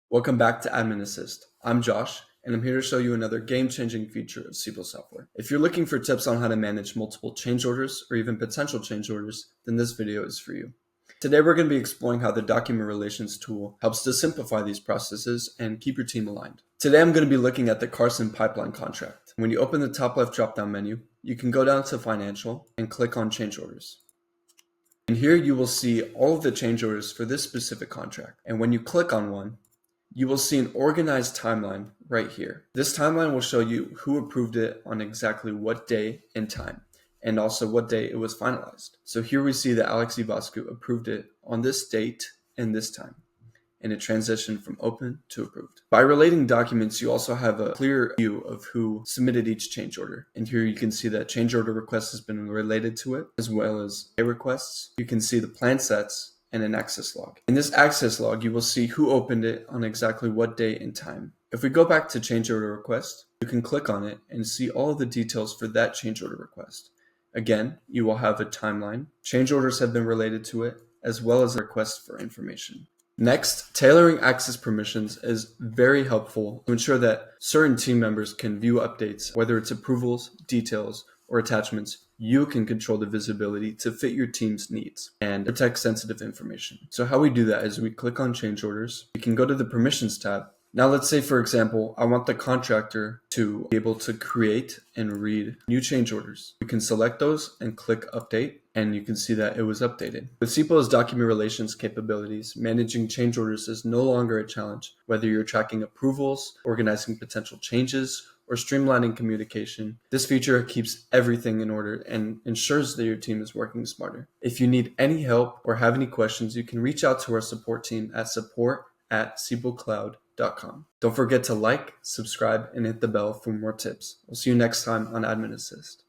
Welcome back to Admin Assist. I'm Josh, and I'm here to show you another game-changing feature of CIPO Software. If you're looking for tips on how to manage multiple change orders or even potential change orders, then this video is for you. Today we're going to be exploring how the document relations tool helps to simplify these processes and keep your team aligned. Today I'm going to be looking at the Carson pipeline contract. When you open the top left drop-down menu, you can go down to Financial and click on Change Orders. And here you will see all of the change orders for this specific contract. And when you click on one, you will see an organized timeline right here. This timeline will show you who approved it on exactly what day and time, and also what day it was finalized. So here we see that Alex Ivascu approved it on this date and this time, and it transitioned from open to approved. By relating documents, you also have a clear view of who submitted each change order. And here you can see that change order request has been related to it, as well as pay requests. You can see the plan sets and an access log. In this access log, you will see who opened it on exactly what day and time. If we go back to change order request, you can click on it and see all of the details for that change order request. Again, you will have a timeline. Change orders have been related to it, as well as a request for information. Next, tailoring access permissions is very helpful to ensure that certain team members can view updates, whether it's approvals, details, or attachments. You can control the visibility to fit your team's needs and protect sensitive information. So how we do that is we click on change orders. We can go to the permissions tab. Now let's say, for example, I want the contractor to be able to create and read new change orders. We can select those and click update, and you can see that it was updated. With CIPO's document relations capabilities, managing change orders is no longer a challenge. Whether you're tracking approvals, organizing potential changes, or streamlining communication, this feature keeps everything in order and ensures that your team is working smarter. If you need any help or have any questions, you can reach out to our support team at support@cipocloud.com. Don't forget to like, subscribe, and hit the bell for more tips. We'll see you next time on Admin Assist.